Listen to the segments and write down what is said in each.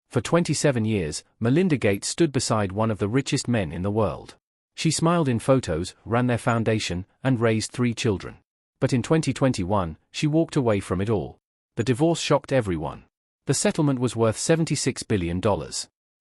For 27 years, Melinda Gates stood beside one of the richest men in the world. She smiled in photos, ran their foundation, and raised 3 children. But in 2021, she walked away from it all. The divorce shocked everyone. The settlement was worth $76 billion.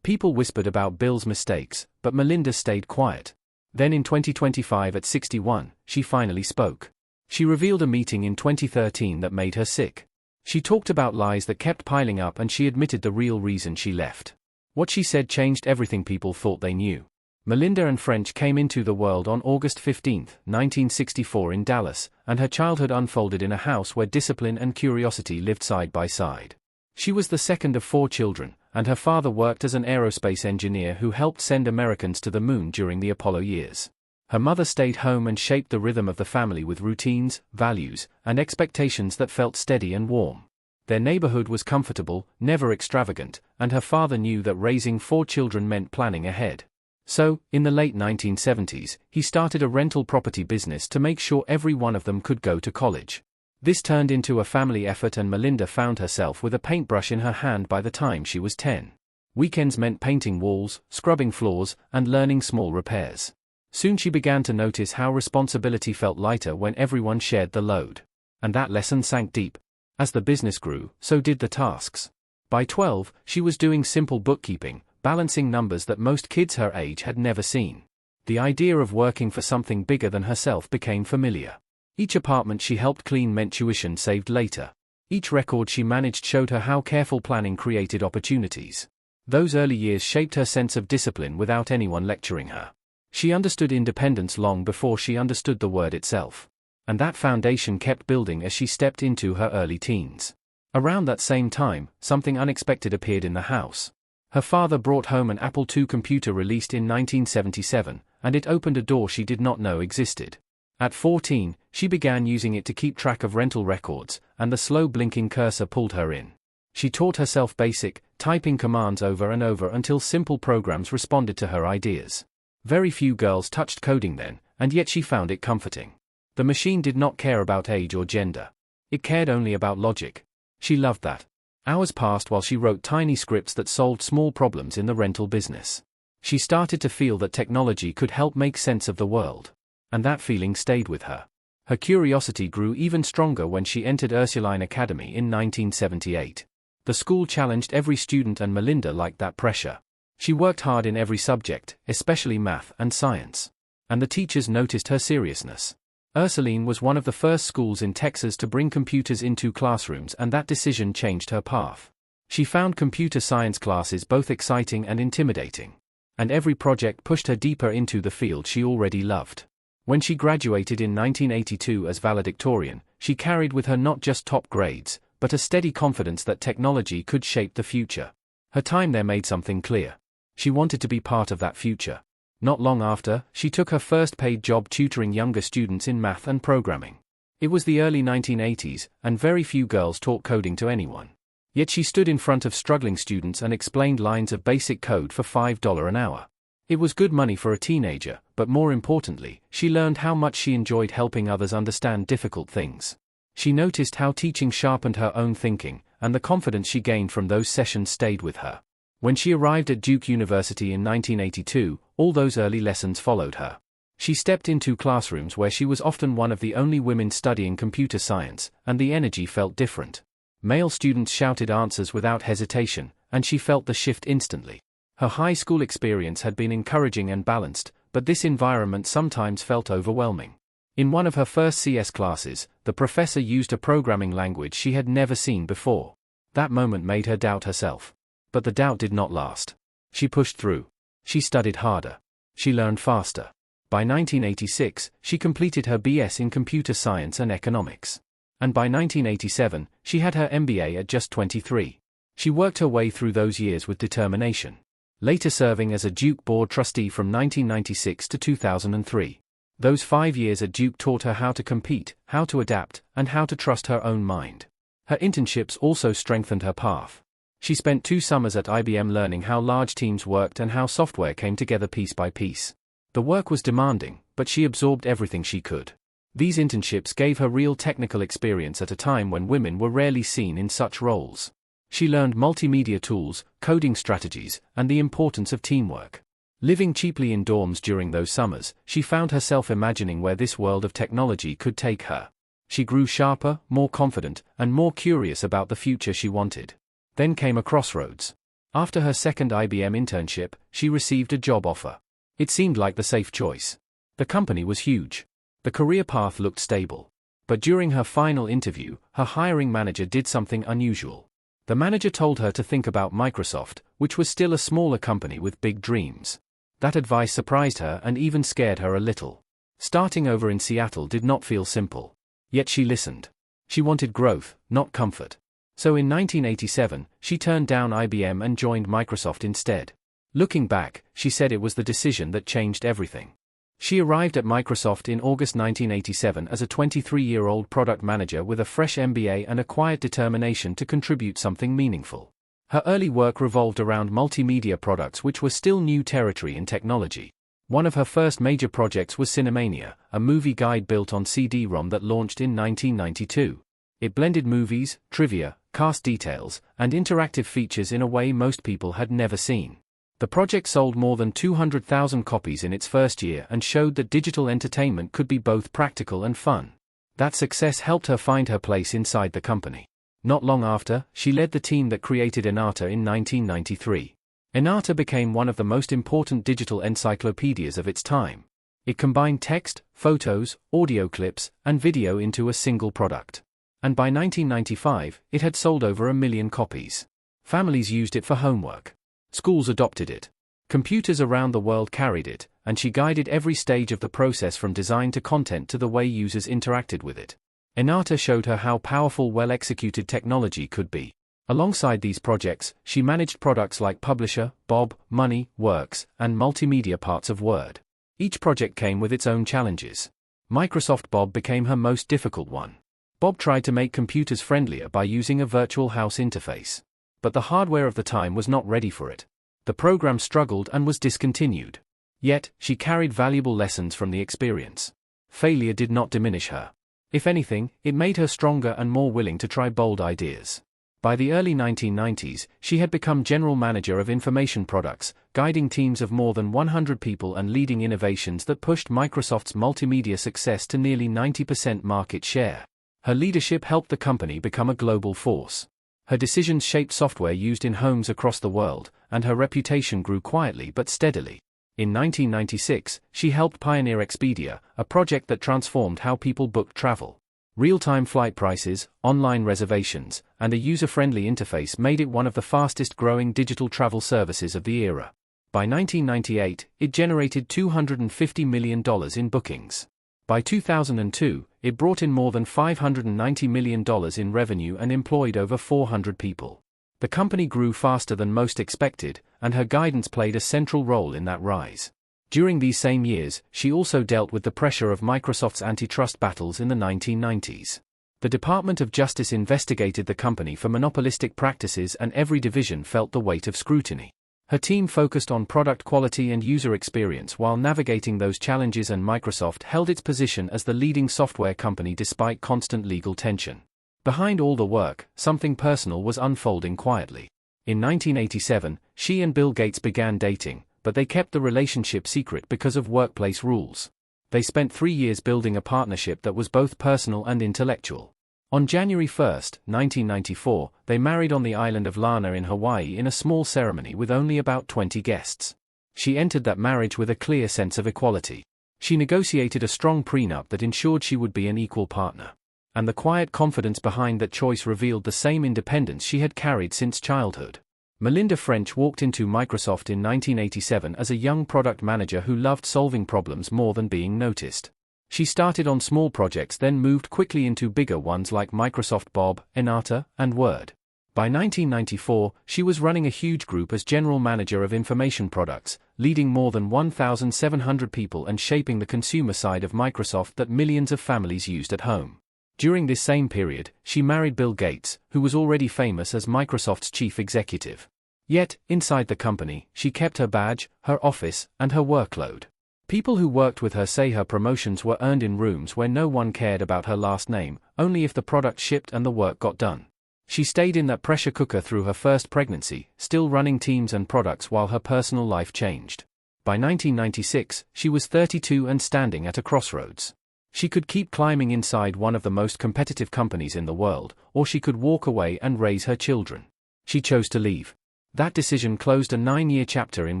People whispered about Bill's mistakes, but Melinda stayed quiet. Then in 2025 at 61, she finally spoke. She revealed a meeting in 2013 that made her sick. She talked about lies that kept piling up, and she admitted the real reason she left. What she said changed everything people thought they knew. Melinda and French came into the world on August 15, 1964 in Dallas, and her childhood unfolded in a house where discipline and curiosity lived side by side. She was the second of 4 children, and her father worked as an aerospace engineer who helped send Americans to the moon during the Apollo years. Her mother stayed home and shaped the rhythm of the family with routines, values, and expectations that felt steady and warm. Their neighborhood was comfortable, never extravagant, and her father knew that raising 4 children meant planning ahead. So, in the late 1970s, he started a rental property business to make sure every one of them could go to college. This turned into a family effort, and Melinda found herself with a paintbrush in her hand by the time she was 10. Weekends meant painting walls, scrubbing floors, and learning small repairs. Soon she began to notice how responsibility felt lighter when everyone shared the load. And that lesson sank deep. As the business grew, so did the tasks. By 12, she was doing simple bookkeeping, balancing numbers that most kids her age had never seen. The idea of working for something bigger than herself became familiar. Each apartment she helped clean meant tuition saved later. Each record she managed showed her how careful planning created opportunities. Those early years shaped her sense of discipline without anyone lecturing her. She understood independence long before she understood the word itself. And that foundation kept building as she stepped into her early teens. Around that same time, something unexpected appeared in the house. Her father brought home an Apple II computer released in 1977, and it opened a door she did not know existed. At 14, she began using it to keep track of rental records, and the slow blinking cursor pulled her in. She taught herself basic, typing commands over and over until simple programs responded to her ideas. Very few girls touched coding then, and yet she found it comforting. The machine did not care about age or gender. It cared only about logic. She loved that. Hours passed while she wrote tiny scripts that solved small problems in the rental business. She started to feel that technology could help make sense of the world. And that feeling stayed with her. Her curiosity grew even stronger when she entered Ursuline Academy in 1978. The school challenged every student, and Melinda liked that pressure. She worked hard in every subject, especially math and science. And the teachers noticed her seriousness. Ursuline was one of the first schools in Texas to bring computers into classrooms, and that decision changed her path. She found computer science classes both exciting and intimidating. And every project pushed her deeper into the field she already loved. When she graduated in 1982 as valedictorian, she carried with her not just top grades, but a steady confidence that technology could shape the future. Her time there made something clear. She wanted to be part of that future. Not long after, she took her first paid job tutoring younger students in math and programming. It was the early 1980s, and very few girls taught coding to anyone. Yet she stood in front of struggling students and explained lines of basic code for $5 an hour. It was good money for a teenager, but more importantly, she learned how much she enjoyed helping others understand difficult things. She noticed how teaching sharpened her own thinking, and the confidence she gained from those sessions stayed with her. When she arrived at Duke University in 1982, all those early lessons followed her. She stepped into classrooms where she was often one of the only women studying computer science, and the energy felt different. Male students shouted answers without hesitation, and she felt the shift instantly. Her high school experience had been encouraging and balanced, but this environment sometimes felt overwhelming. In one of her first CS classes, the professor used a programming language she had never seen before. That moment made her doubt herself. But the doubt did not last. She pushed through. She studied harder. She learned faster. By 1986, she completed her BS in computer science and economics. And by 1987, she had her MBA at just 23. She worked her way through those years with determination. Later serving as a Duke board trustee from 1996 to 2003. Those 5 years at Duke taught her how to compete, how to adapt, and how to trust her own mind. Her internships also strengthened her path. She spent 2 summers at IBM learning how large teams worked and how software came together piece by piece. The work was demanding, but she absorbed everything she could. These internships gave her real technical experience at a time when women were rarely seen in such roles. She learned multimedia tools, coding strategies, and the importance of teamwork. Living cheaply in dorms during those summers, she found herself imagining where this world of technology could take her. She grew sharper, more confident, and more curious about the future she wanted. Then came a crossroads. After her second IBM internship, she received a job offer. It seemed like the safe choice. The company was huge. The career path looked stable. But during her final interview, her hiring manager did something unusual. The manager told her to think about Microsoft, which was still a smaller company with big dreams. That advice surprised her and even scared her a little. Starting over in Seattle did not feel simple. Yet she listened. She wanted growth, not comfort. So in 1987, she turned down IBM and joined Microsoft instead. Looking back, she said it was the decision that changed everything. She arrived at Microsoft in August 1987 as a 23-year-old product manager with a fresh MBA and a quiet determination to contribute something meaningful. Her early work revolved around multimedia products, which were still new territory in technology. One of her first major projects was Cinemania, a movie guide built on CD-ROM that launched in 1992. It blended movies, trivia, cast details, and interactive features in a way most people had never seen. The project sold more than 200,000 copies in its first year and showed that digital entertainment could be both practical and fun. That success helped her find her place inside the company. Not long after, she led the team that created Enata in 1993. Enata became one of the most important digital encyclopedias of its time. It combined text, photos, audio clips, and video into a single product. And by 1995, it had sold over 1 million copies. Families used it for homework. Schools adopted it. Computers around the world carried it, and she guided every stage of the process from design to content to the way users interacted with it. Enata showed her how powerful well-executed technology could be. Alongside these projects, she managed products like Publisher, Bob, Money, Works, and multimedia parts of Word. Each project came with its own challenges. Microsoft Bob became her most difficult one. Bob tried to make computers friendlier by using a virtual house interface. But the hardware of the time was not ready for it. The program struggled and was discontinued. Yet, she carried valuable lessons from the experience. Failure did not diminish her. If anything, it made her stronger and more willing to try bold ideas. By the early 1990s, she had become general manager of information products, guiding teams of more than 100 people and leading innovations that pushed Microsoft's multimedia success to nearly 90% market share. Her leadership helped the company become a global force. Her decisions shaped software used in homes across the world, and her reputation grew quietly but steadily. In 1996, she helped pioneer Expedia, a project that transformed how people booked travel. Real-time flight prices, online reservations, and a user-friendly interface made it one of the fastest-growing digital travel services of the era. By 1998, it generated $250 million in bookings. By 2002, it brought in more than $590 million in revenue and employed over 400 people. The company grew faster than most expected, and her guidance played a central role in that rise. During these same years, she also dealt with the pressure of Microsoft's antitrust battles in the 1990s. The Department of Justice investigated the company for monopolistic practices, and every division felt the weight of scrutiny. Her team focused on product quality and user experience while navigating those challenges, and Microsoft held its position as the leading software company despite constant legal tension. Behind all the work, something personal was unfolding quietly. In 1987, she and Bill Gates began dating, but they kept the relationship secret because of workplace rules. They spent 3 years building a partnership that was both personal and intellectual. On January 1, 1994, they married on the island of Lana in Hawaii in a small ceremony with only about 20 guests. She entered that marriage with a clear sense of equality. She negotiated a strong prenup that ensured she would be an equal partner. And the quiet confidence behind that choice revealed the same independence she had carried since childhood. Melinda French walked into Microsoft in 1987 as a young product manager who loved solving problems more than being noticed. She started on small projects, then moved quickly into bigger ones like Microsoft Bob, Enata, and Word. By 1994, she was running a huge group as General Manager of Information Products, leading more than 1,700 people and shaping the consumer side of Microsoft that millions of families used at home. During this same period, she married Bill Gates, who was already famous as Microsoft's chief executive. Yet, inside the company, she kept her badge, her office, and her workload. People who worked with her say her promotions were earned in rooms where no one cared about her last name, only if the product shipped and the work got done. She stayed in that pressure cooker through her first pregnancy, still running teams and products while her personal life changed. By 1996, she was 32 and standing at a crossroads. She could keep climbing inside one of the most competitive companies in the world, or she could walk away and raise her children. She chose to leave. That decision closed a 9-year chapter in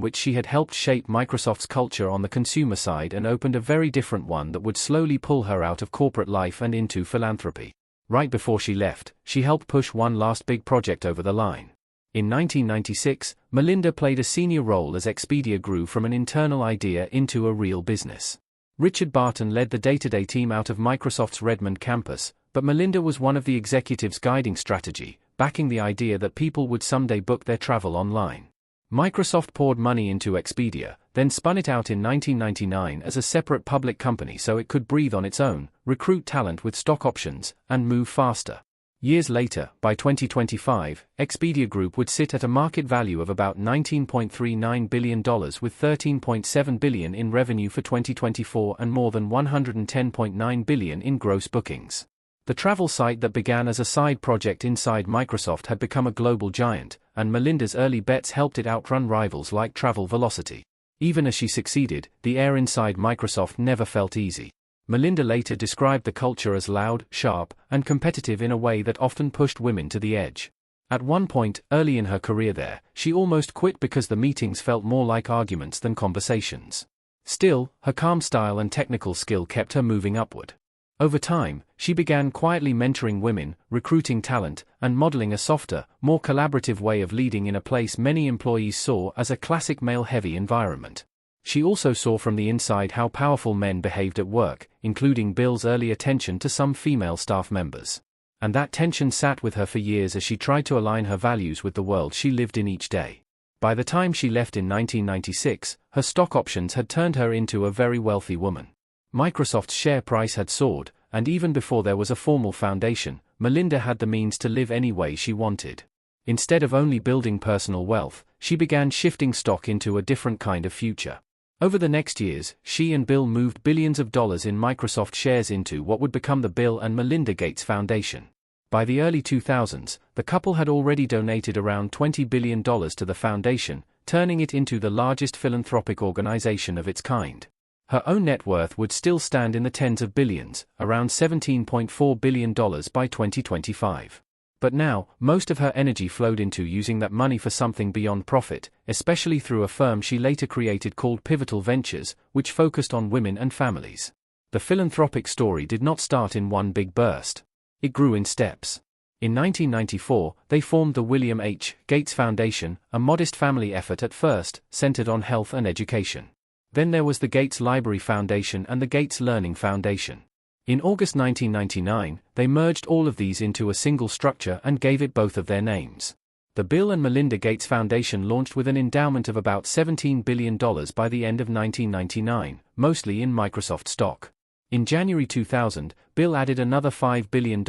which she had helped shape Microsoft's culture on the consumer side and opened a very different one that would slowly pull her out of corporate life and into philanthropy. Right before she left, she helped push one last big project over the line. In 1996, Melinda played a senior role as Expedia grew from an internal idea into a real business. Richard Barton led the day-to-day team out of Microsoft's Redmond campus, but Melinda was one of the executives guiding strategy, backing the idea that people would someday book their travel online. Microsoft poured money into Expedia, then spun it out in 1999 as a separate public company so it could breathe on its own, recruit talent with stock options, and move faster. Years later, by 2025, Expedia Group would sit at a market value of about $19.39 billion with $13.7 billion in revenue for 2024 and more than $110.9 billion in gross bookings. The travel site that began as a side project inside Microsoft had become a global giant, and Melinda's early bets helped it outrun rivals like Travel Velocity. Even as she succeeded, the air inside Microsoft never felt easy. Melinda later described the culture as loud, sharp, and competitive in a way that often pushed women to the edge. At one point, early in her career there, she almost quit because the meetings felt more like arguments than conversations. Still, her calm style and technical skill kept her moving upward. Over time, she began quietly mentoring women, recruiting talent, and modeling a softer, more collaborative way of leading in a place many employees saw as a classic male-heavy environment. She also saw from the inside how powerful men behaved at work, including Bill's early attention to some female staff members. And that tension sat with her for years as she tried to align her values with the world she lived in each day. By the time she left in 1996, her stock options had turned her into a very wealthy woman. Microsoft's share price had soared, and even before there was a formal foundation, Melinda had the means to live any way she wanted. Instead of only building personal wealth, she began shifting stock into a different kind of future. Over the next years, she and Bill moved billions of dollars in Microsoft shares into what would become the Bill and Melinda Gates Foundation. By the early 2000s, the couple had already donated around $20 billion to the foundation, turning it into the largest philanthropic organization of its kind. Her own net worth would still stand in the tens of billions, around $17.4 billion by 2025. But now, most of her energy flowed into using that money for something beyond profit, especially through a firm she later created called Pivotal Ventures, which focused on women and families. The philanthropic story did not start in one big burst. It grew in steps. In 1994, they formed the William H. Gates Foundation, a modest family effort at first, centered on health and education. Then there was the Gates Library Foundation and the Gates Learning Foundation. In August 1999, they merged all of these into a single structure and gave it both of their names. The Bill and Melinda Gates Foundation launched with an endowment of about $17 billion by the end of 1999, mostly in Microsoft stock. In January 2000, Bill added another $5 billion,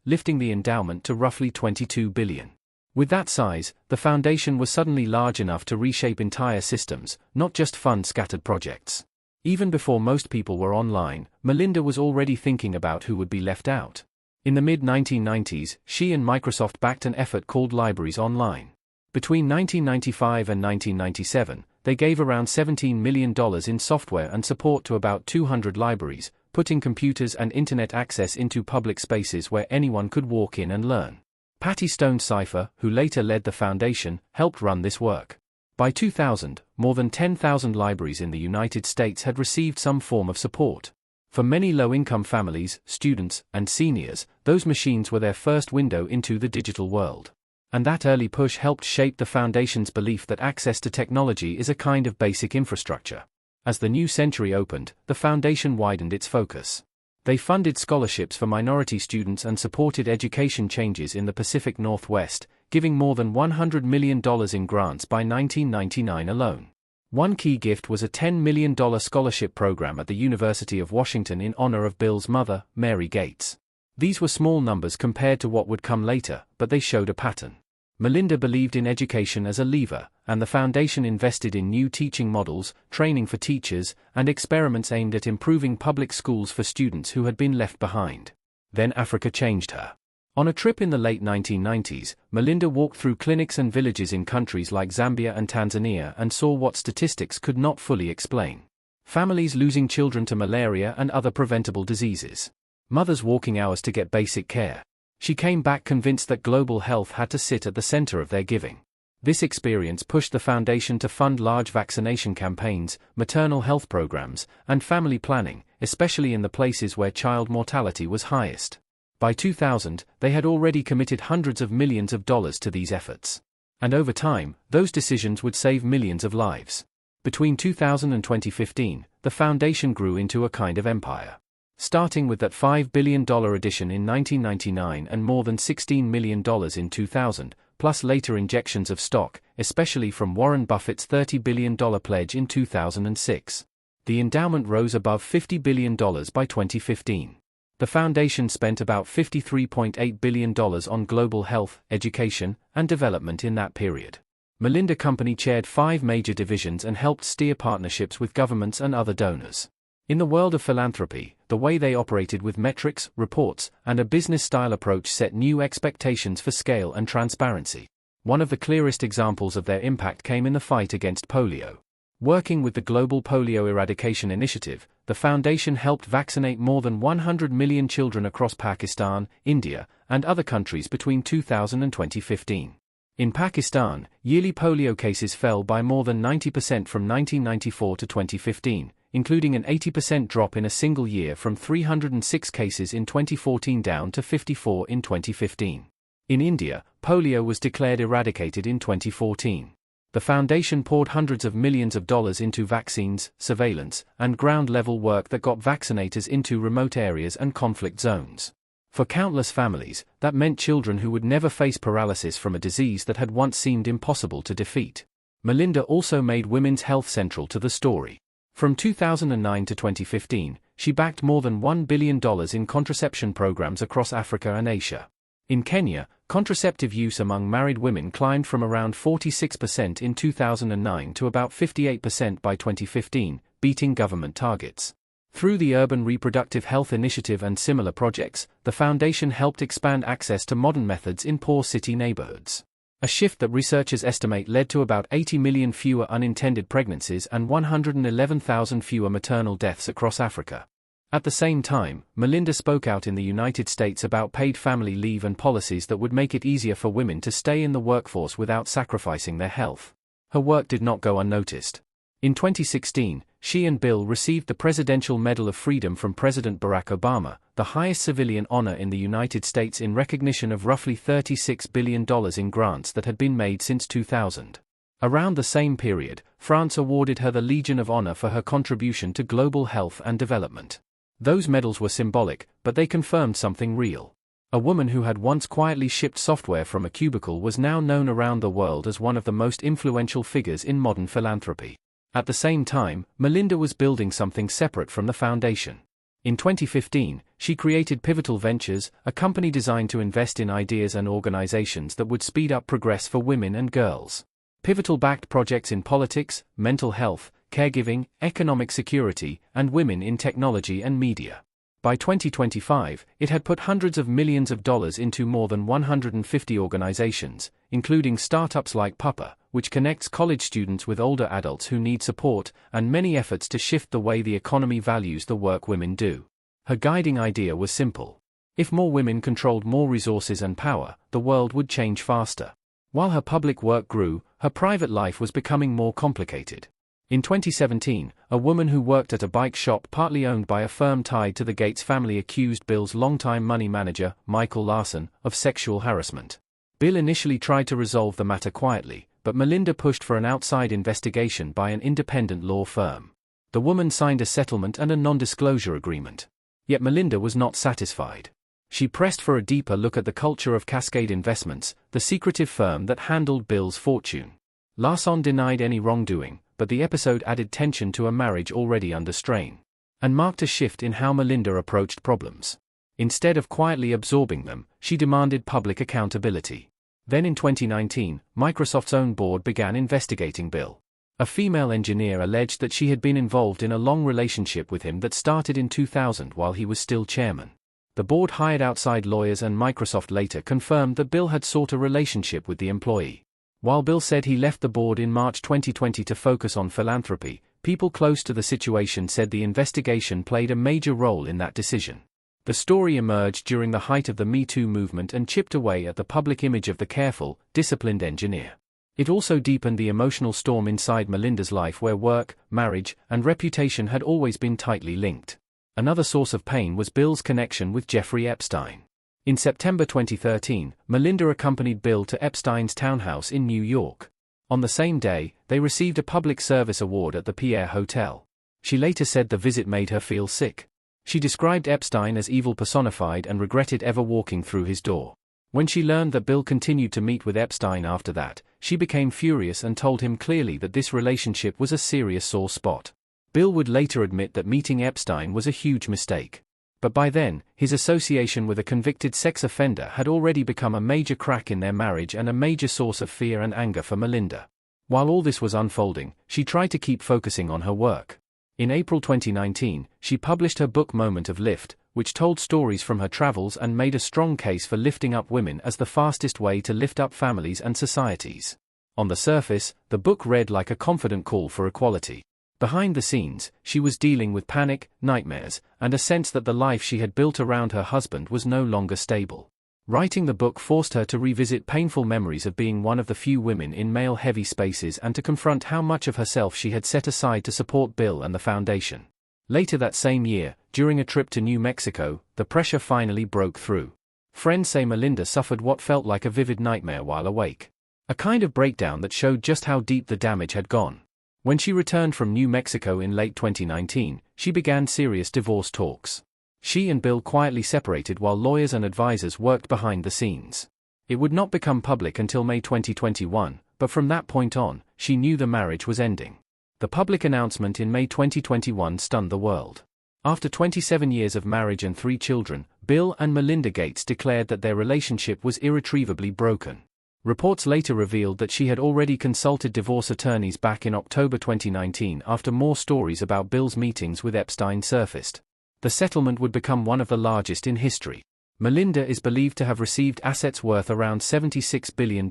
lifting the endowment to roughly $22 billion. With that size, the foundation was suddenly large enough to reshape entire systems, not just fund scattered projects. Even before most people were online, Melinda was already thinking about who would be left out. In the mid-1990s, she and Microsoft backed an effort called Libraries Online. Between 1995 and 1997, they gave around $17 million in software and support to about 200 libraries, putting computers and internet access into public spaces where anyone could walk in and learn. Patty Stone-Cipher, who later led the foundation, helped run this work. By 2000, more than 10,000 libraries in the United States had received some form of support. For many low-income families, students, and seniors, those machines were their first window into the digital world. And that early push helped shape the foundation's belief that access to technology is a kind of basic infrastructure. As the new century opened, the foundation widened its focus. They funded scholarships for minority students and supported education changes in the Pacific Northwest, giving more than $100 million in grants by 1999 alone. One key gift was a $10 million scholarship program at the University of Washington in honor of Bill's mother, Mary Gates. These were small numbers compared to what would come later, but they showed a pattern. Melinda believed in education as a lever, and the foundation invested in new teaching models, training for teachers, and experiments aimed at improving public schools for students who had been left behind. Then Africa changed her. On a trip in the late 1990s, Melinda walked through clinics and villages in countries like Zambia and Tanzania and saw what statistics could not fully explain. Families losing children to malaria and other preventable diseases. Mothers walking hours to get basic care. She came back convinced that global health had to sit at the center of their giving. This experience pushed the foundation to fund large vaccination campaigns, maternal health programs, and family planning, especially in the places where child mortality was highest. By 2000, they had already committed hundreds of millions of dollars to these efforts. And over time, those decisions would save millions of lives. Between 2000 and 2015, the foundation grew into a kind of empire. Starting with that $5 billion addition in 1999 and more than $16 million in 2000, plus later injections of stock, especially from Warren Buffett's $30 billion pledge in 2006. The endowment rose above $50 billion by 2015. The foundation spent about $53.8 billion on global health, education, and development in that period. Melinda Company chaired 5 major divisions and helped steer partnerships with governments and other donors. In the world of philanthropy, the way they operated with metrics, reports, and a business-style approach set new expectations for scale and transparency. One of the clearest examples of their impact came in the fight against polio. Working with the Global Polio Eradication Initiative, the foundation helped vaccinate more than 100 million children across Pakistan, India, and other countries between 2000 and 2015. In Pakistan, yearly polio cases fell by more than 90% from 1994 to 2015, including an 80% drop in a single year from 306 cases in 2014 down to 54 in 2015. In India, polio was declared eradicated in 2014. The foundation poured hundreds of millions of dollars into vaccines, surveillance, and ground-level work that got vaccinators into remote areas and conflict zones. For countless families, that meant children who would never face paralysis from a disease that had once seemed impossible to defeat. Melinda also made women's health central to the story. From 2009 to 2015, she backed more than $1 billion in contraception programs across Africa and Asia. In Kenya, contraceptive use among married women climbed from around 46% in 2009 to about 58% by 2015, beating government targets. Through the Urban Reproductive Health Initiative and similar projects, the foundation helped expand access to modern methods in poor city neighborhoods. A shift that researchers estimate led to about 80 million fewer unintended pregnancies and 111,000 fewer maternal deaths across Africa. At the same time, Melinda spoke out in the United States about paid family leave and policies that would make it easier for women to stay in the workforce without sacrificing their health. Her work did not go unnoticed. In 2016, she and Bill received the Presidential Medal of Freedom from President Barack Obama, the highest civilian honor in the United States in recognition of roughly $36 billion in grants that had been made since 2000. Around the same period, France awarded her the Legion of Honor for her contribution to global health and development. Those medals were symbolic, but they confirmed something real. A woman who had once quietly shipped software from a cubicle was now known around the world as one of the most influential figures in modern philanthropy. At the same time, Melinda was building something separate from the foundation. In 2015, she created Pivotal Ventures, a company designed to invest in ideas and organizations that would speed up progress for women and girls. Pivotal backed projects in politics, mental health, caregiving, economic security, and women in technology and media. By 2025, it had put hundreds of millions of dollars into more than 150 organizations, including startups like Papa, which connects college students with older adults who need support, and many efforts to shift the way the economy values the work women do. Her guiding idea was simple. If more women controlled more resources and power, the world would change faster. While her public work grew, her private life was becoming more complicated. In 2017, a woman who worked at a bike shop partly owned by a firm tied to the Gates family accused Bill's longtime money manager, Michael Larson, of sexual harassment. Bill initially tried to resolve the matter quietly, but Melinda pushed for an outside investigation by an independent law firm. The woman signed a settlement and a non-disclosure agreement. Yet Melinda was not satisfied. She pressed for a deeper look at the culture of Cascade Investments, the secretive firm that handled Bill's fortune. Larson denied any wrongdoing, but the episode added tension to a marriage already under strain, and marked a shift in how Melinda approached problems. Instead of quietly absorbing them, she demanded public accountability. Then in 2019, Microsoft's own board began investigating Bill. A female engineer alleged that she had been involved in a long relationship with him that started in 2000 while he was still chairman. The board hired outside lawyers and Microsoft later confirmed that Bill had sought a relationship with the employee. While Bill said he left the board in March 2020 to focus on philanthropy, people close to the situation said the investigation played a major role in that decision. The story emerged during the height of the Me Too movement and chipped away at the public image of the careful, disciplined engineer. It also deepened the emotional storm inside Melinda's life, where work, marriage, and reputation had always been tightly linked. Another source of pain was Bill's connection with Jeffrey Epstein. In September 2013, Melinda accompanied Bill to Epstein's townhouse in New York. On the same day, they received a public service award at the Pierre Hotel. She later said the visit made her feel sick. She described Epstein as evil personified and regretted ever walking through his door. When she learned that Bill continued to meet with Epstein after that, she became furious and told him clearly that this relationship was a serious sore spot. Bill would later admit that meeting Epstein was a huge mistake. But by then, his association with a convicted sex offender had already become a major crack in their marriage and a major source of fear and anger for Melinda. While all this was unfolding, she tried to keep focusing on her work. In April 2019, she published her book Moment of Lift, which told stories from her travels and made a strong case for lifting up women as the fastest way to lift up families and societies. On the surface, the book read like a confident call for equality. Behind the scenes, she was dealing with panic, nightmares, and a sense that the life she had built around her husband was no longer stable. Writing the book forced her to revisit painful memories of being one of the few women in male-heavy spaces and to confront how much of herself she had set aside to support Bill and the foundation. Later that same year, during a trip to New Mexico, the pressure finally broke through. Friends say Melinda suffered what felt like a vivid nightmare while awake. A kind of breakdown that showed just how deep the damage had gone. When she returned from New Mexico in late 2019, she began serious divorce talks. She and Bill quietly separated while lawyers and advisors worked behind the scenes. It would not become public until May 2021, but from that point on, she knew the marriage was ending. The public announcement in May 2021 stunned the world. After 27 years of marriage and 3 children, Bill and Melinda Gates declared that their relationship was irretrievably broken. Reports later revealed that she had already consulted divorce attorneys back in October 2019 after more stories about Bill's meetings with Epstein surfaced. The settlement would become one of the largest in history. Melinda is believed to have received assets worth around $76 billion,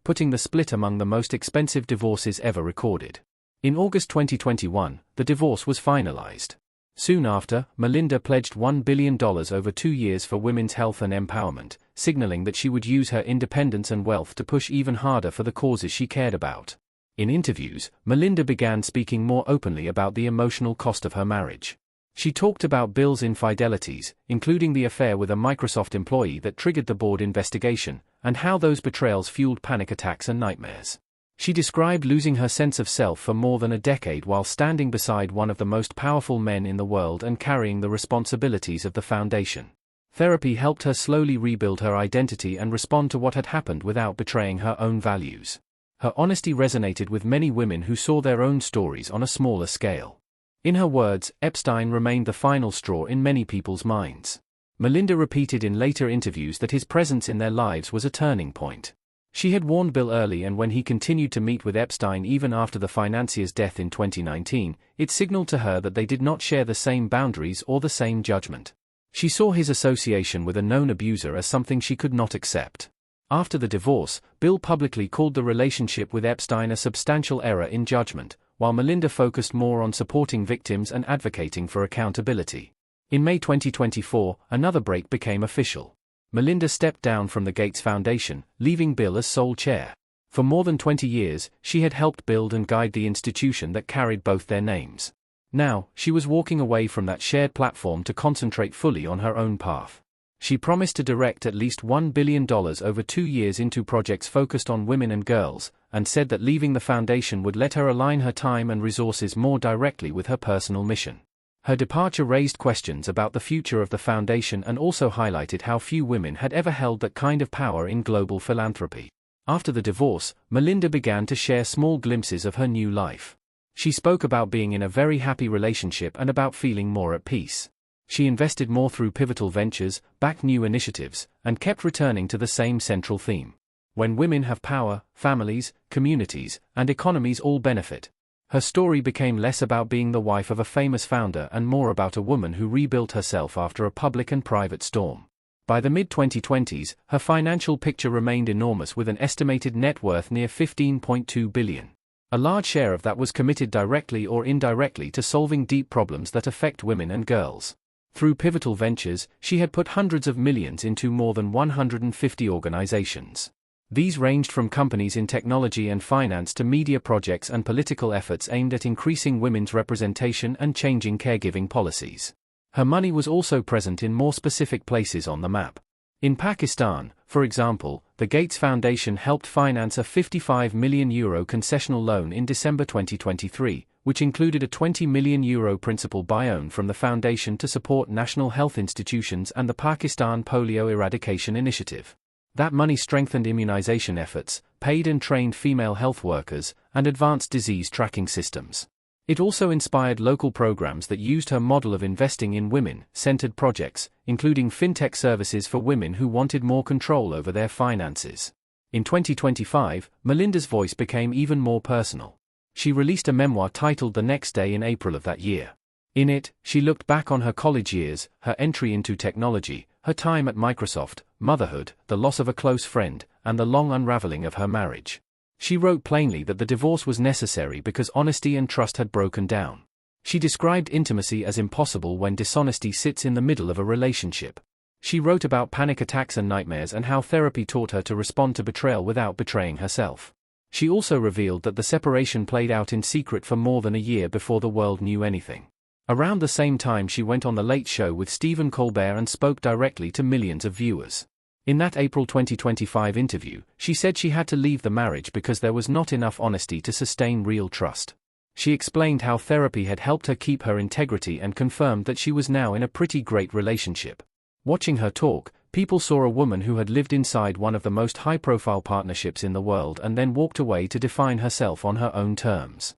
putting the split among the most expensive divorces ever recorded. In August 2021, the divorce was finalized. Soon after, Melinda pledged $1 billion over 2 years for women's health and empowerment, signaling that she would use her independence and wealth to push even harder for the causes she cared about. In interviews, Melinda began speaking more openly about the emotional cost of her marriage. She talked about Bill's infidelities, including the affair with a Microsoft employee that triggered the board investigation, and how those betrayals fueled panic attacks and nightmares. She described losing her sense of self for more than a decade while standing beside one of the most powerful men in the world and carrying the responsibilities of the foundation. Therapy helped her slowly rebuild her identity and respond to what had happened without betraying her own values. Her honesty resonated with many women who saw their own stories on a smaller scale. In her words, Epstein remained the final straw in many people's minds. Melinda repeated in later interviews that his presence in their lives was a turning point. She had warned Bill early, and when he continued to meet with Epstein even after the financier's death in 2019, it signaled to her that they did not share the same boundaries or the same judgment. She saw his association with a known abuser as something she could not accept. After the divorce, Bill publicly called the relationship with Epstein a substantial error in judgment, while Melinda focused more on supporting victims and advocating for accountability. In May 2024, another break became official. Melinda stepped down from the Gates Foundation, leaving Bill as sole chair. For more than 20 years, she had helped build and guide the institution that carried both their names. Now, she was walking away from that shared platform to concentrate fully on her own path. She promised to direct at least $1 billion over 2 years into projects focused on women and girls, and said that leaving the foundation would let her align her time and resources more directly with her personal mission. Her departure raised questions about the future of the foundation and also highlighted how few women had ever held that kind of power in global philanthropy. After the divorce, Melinda began to share small glimpses of her new life. She spoke about being in a very happy relationship and about feeling more at peace. She invested more through pivotal ventures, backed new initiatives, and kept returning to the same central theme. When women have power, families, communities, and economies all benefit. Her story became less about being the wife of a famous founder and more about a woman who rebuilt herself after a public and private storm. By the mid-2020s, her financial picture remained enormous with an estimated net worth near $15.2 billion. A large share of that was committed directly or indirectly to solving deep problems that affect women and girls. Through pivotal ventures, she had put hundreds of millions into more than 150 organizations. These ranged from companies in technology and finance to media projects and political efforts aimed at increasing women's representation and changing caregiving policies. Her money was also present in more specific places on the map. In Pakistan, for example, the Gates Foundation helped finance a €55 million concessional loan in December 2023, which included a €20 million principal buy-in from the foundation to support national health institutions and the Pakistan Polio Eradication Initiative. That money strengthened immunization efforts, paid and trained female health workers, and advanced disease tracking systems. It also inspired local programs that used her model of investing in women-centered projects, including fintech services for women who wanted more control over their finances. In 2025, Melinda's voice became even more personal. She released a memoir titled The Next Day in April of that year. In it, she looked back on her college years, her entry into technology, her time at Microsoft, motherhood, the loss of a close friend, and the long unraveling of her marriage. She wrote plainly that the divorce was necessary because honesty and trust had broken down. She described intimacy as impossible when dishonesty sits in the middle of a relationship. She wrote about panic attacks and nightmares and how therapy taught her to respond to betrayal without betraying herself. She also revealed that the separation played out in secret for more than a year before the world knew anything. Around the same time, she went on The Late Show with Stephen Colbert and spoke directly to millions of viewers. In that April 2025 interview, she said she had to leave the marriage because there was not enough honesty to sustain real trust. She explained how therapy had helped her keep her integrity and confirmed that she was now in a pretty great relationship. Watching her talk, people saw a woman who had lived inside one of the most high-profile partnerships in the world and then walked away to define herself on her own terms.